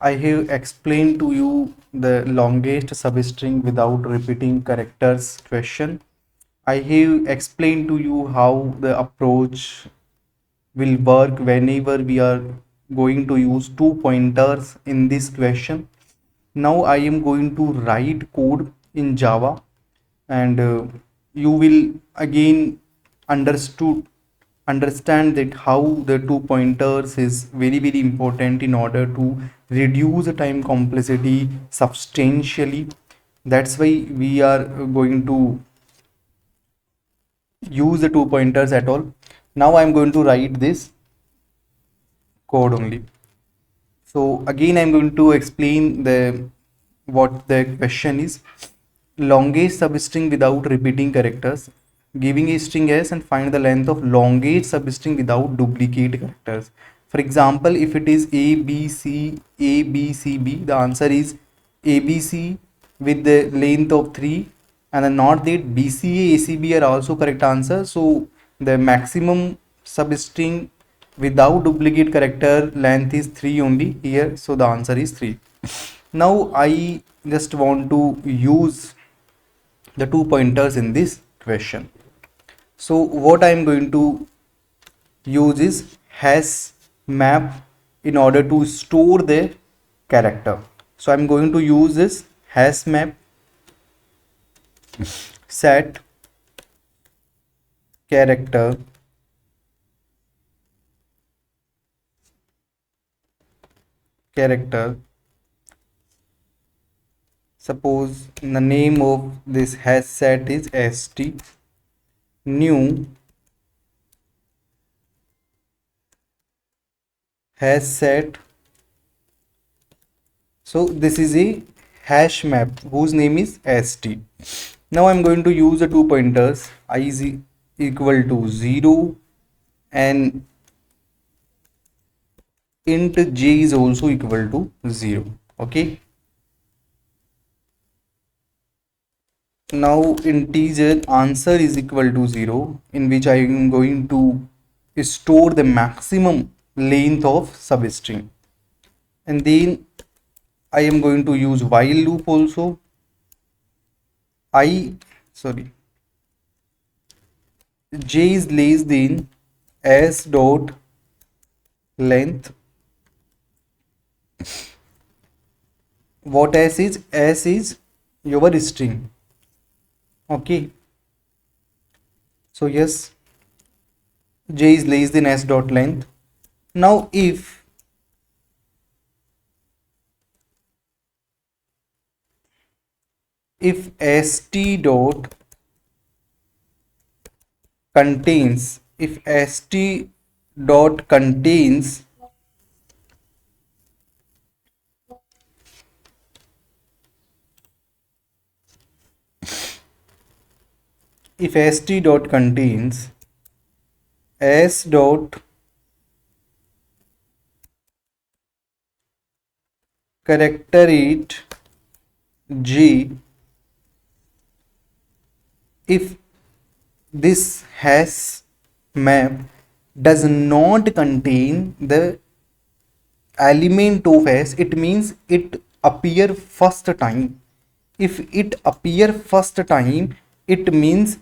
I have explained to you the longest substring without repeating characters question. I have explained to you how the approach will work whenever we are going to use two pointers in this question. Now I am going to write code in Java, and you will again understood understand that how the two pointers is very important in order to reduce the time complexity substantially. That's why we are going to use the two pointers at all. Now I'm going to write this code only. So again, I'm going to explain the what the question is. Longest substring without repeating characters. Giving a string s and find the length of longest substring without duplicate characters. For example, if it is a b c a b c b, the answer is abc with the length of 3, and then not that bca acb are also correct answer. So the maximum substring without duplicate character length is 3 only here, so the answer is 3. Now I just want to use the two pointers in this question. So what I am going to use is hash map in order to store the character. So I'm going to use this hash map set character character. Suppose the name of this hash set is st. New hash set. So this is a hash map whose name is st. Now I'm going to use the two pointers I is equal to 0 and int j is also equal to 0. Okay. Now integer answer is equal to 0, in which I am going to store the maximum length of substring, and then I am going to use while loop also. J is less than s dot length. What s is your string. Okay, so yes, j is less than s dot length. Now if st dot contains if st dot contains if st dot contains s dot character it g, if this hash map does not contain the element of s, it means it appear first time. If it appear first time, it means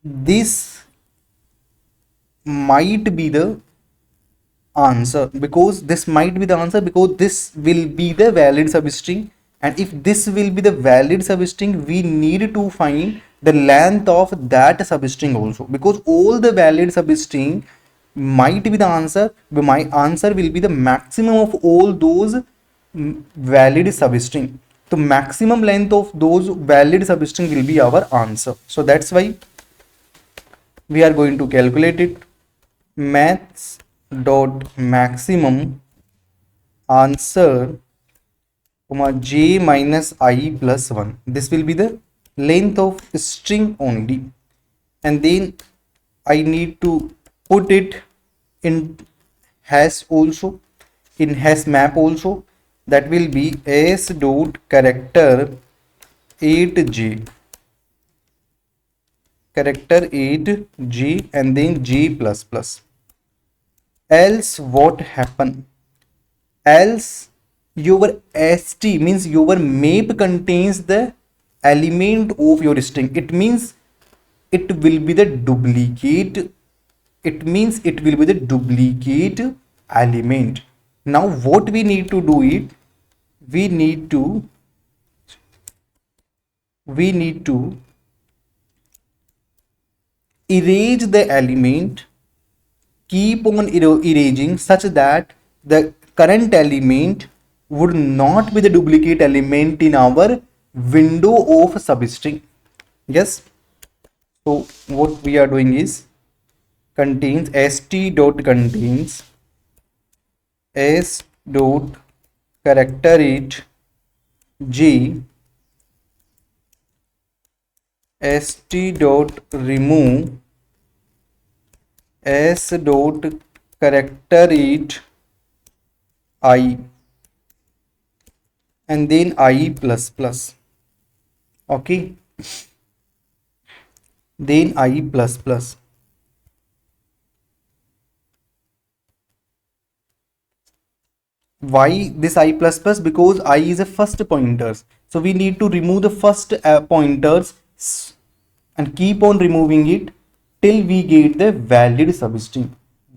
this might be the answer, because this might be the answer because this will be the valid substring, and if this will be the valid substring, we need to find the length of that substring also, because all the valid substring might be the answer, but my answer will be the maximum of all those valid substring. The maximum length of those valid substring will be our answer. So that's why we are going to calculate it. Maths dot maximum answer comma j minus I plus 1. This will be the length of string only, and then I need to put it in hash also, in hash map also. That will be s dot character 8j, character 8g, and then g plus plus. Else what happen? Else your st means your map contains the element of your string. It means it will be the duplicate. It means it will be the duplicate element. Now what we need to do it, we need to we need to erase the element, keep on erasing such that the current element would not be the duplicate element in our window of substring. Yes, so what we are doing is contains st dot contains s dot character it j st dot remove s dot character it I and then I plus plus. Okay, then I plus plus. Why this I plus plus? Because I is a first pointers, so we need to remove the first pointers and keep on removing it till we get the valid substring.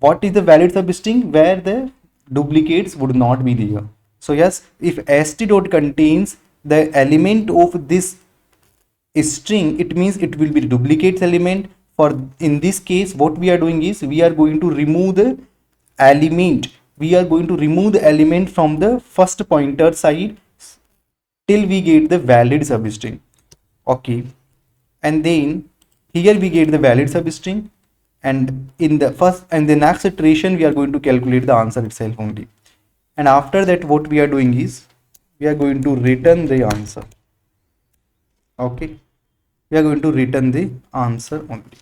What is the valid substring? Where the duplicates would not be there. So yes, if st dot contains the element of this string, it means it will be the duplicate element. For in this case, what we are doing is we are going to remove the element. We are going to remove the element from the first pointer side till we get the valid substring. Okay, and then here we get the valid substring, and in the first and the next iteration we are going to calculate the answer itself only. And after that, what we are doing is we are going to return the answer. Okay, we are going to return the answer only.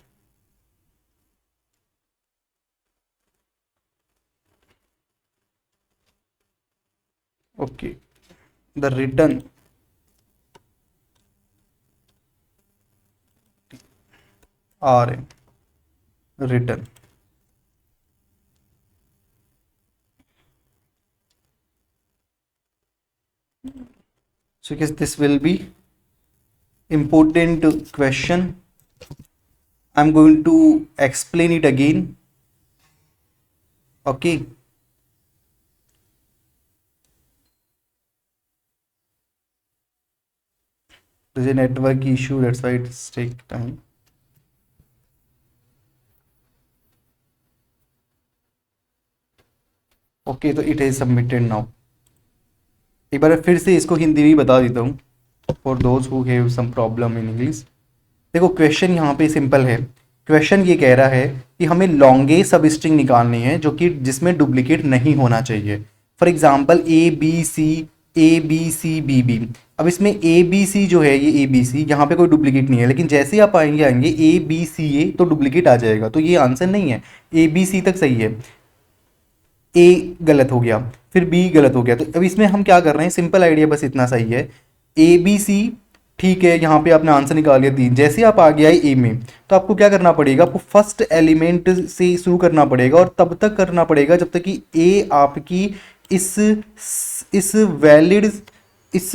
Okay, the return rm return. So guess this will be important question. I'm going to explain it again. Okay, there's a network issue, that's why it's take time. Okay, तो it is submitted now. एक बार फिर से इसको हिंदी में बता देता हूँ for those who have some problem in English. देखो क्वेश्चन यहाँ पे सिंपल है. क्वेश्चन ये कह रहा है कि हमें लॉन्गेस्ट सब स्ट्रिंग निकालनी है जो कि जिसमें डुप्लीकेट नहीं होना चाहिए. For example A B C B B. अब इसमें ए बी सी जो है, ये ए बी सी यहाँ पे कोई डुप्लीकेट नहीं है, लेकिन जैसे ही आप आएंगे ए बी सी ए तो डुप्लीकेट आ जाएगा. तो ये आंसर नहीं है. ए बी सी तक सही है, ए गलत हो गया, फिर बी गलत हो गया. तो अब इसमें हम क्या कर रहे हैं, सिंपल आइडिया बस इतना सही है. ए बी सी ठीक है, यहाँ पे आपने आंसर निकाल लिया 3. जैसे आप आ गया ए में, तो आपको क्या करना पड़ेगा, आपको फर्स्ट एलिमेंट से शुरू करना पड़ेगा और तब तक करना पड़ेगा जब तक कि ए आपकी इस वैलिड इस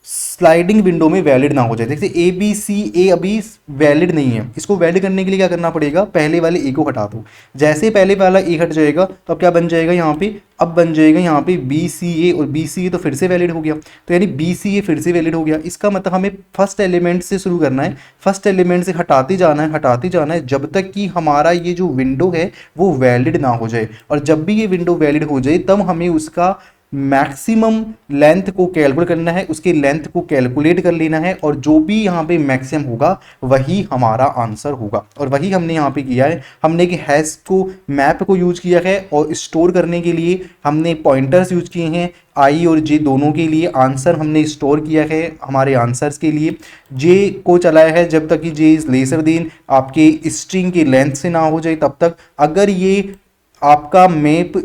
स्लाइडिंग विंडो में वैलिड ना हो जाए. जैसे ए बी सी ए अभी वैलिड नहीं है, इसको वैलिड करने के लिए क्या करना पड़ेगा, पहले वाले ए को हटा दो. जैसे पहले वाला ए हट जाएगा तो अब क्या बन जाएगा यहाँ पे, अब बन जाएगा यहाँ पे बी सी ए, और बी सी ए तो फिर से वैलिड हो गया. तो यानी बी सी ए फिर से वैलिड हो गया. इसका मतलब हमें फर्स्ट एलिमेंट से शुरू करना है, फर्स्ट एलिमेंट से हटाते जाना है जब तक कि हमारा ये जो विंडो है वो वैलिड ना हो जाए. और जब भी ये विंडो वैलिड हो जाए तब हमें उसका मैक्सिमम लेंथ को कैलकुलेट करना है, उसके लेंथ को कैलकुलेट कर लेना है, और जो भी यहाँ पे मैक्सिमम होगा वही हमारा आंसर होगा. और वही हमने यहाँ पे किया है. हमने कि हैश को मैप को यूज किया है, और स्टोर करने के लिए हमने पॉइंटर्स यूज किए हैं. आई और जे दोनों के लिए आंसर हमने स्टोर किया है. हमारे आंसर्स के लिए जे को चलाया है जब तक कि जे इज लेसर देन आपके स्ट्रिंग की लेंथ से ना हो जाए तब तक. अगर ये आपका मैप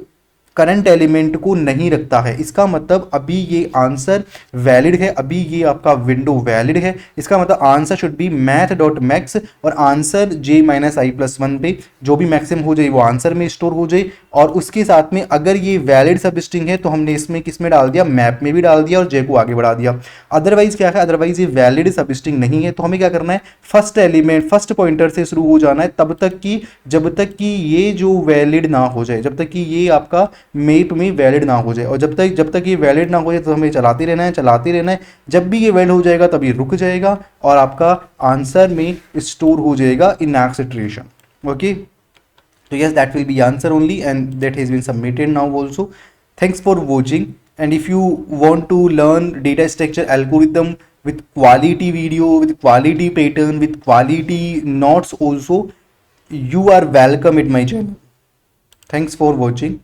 करंट एलिमेंट को नहीं रखता है, इसका मतलब अभी ये आंसर वैलिड है, अभी ये आपका विंडो वैलिड है. इसका मतलब answer should be math dot max, और आंसर जे माइनस आई प्लस वन पे जो भी मैक्सिमम हो जाए वो आंसर में स्टोर हो जाए. और उसके साथ में अगर ये वैलिड सब स्ट्रिंग है तो हमने इसमें किस में डाल दिया, मैप में भी डाल दिया और जे को आगे बढ़ा दिया। अदरवाइज क्या है, अदरवाइज ये वैलिड सब स्ट्रिंग नहीं है तो हमें क्या करना है, फर्स्ट एलिमेंट फर्स्ट पॉइंटर से शुरू हो जाना है तब तक कि जब तक कि ये जो वैलिड ना हो जाए, जब तक कि ये आपका मेप में वैलिड ना हो जाए, और जब तक ये वैलिड ना हो जाए तो हमें चलाते रहना है, चलाते रहना है। जब भी ये वैलिड हो जाएगा तब ये रुक जाएगा और आपका आंसर में स्टोर हो जाएगा in next iteration. Okay, so yes, that will be answer only and that has been submitted now also. Thanks for watching, and if you want to learn data structure algorithm with quality video, with quality pattern, with quality notes also, you are welcome at my channel. Thanks for watching.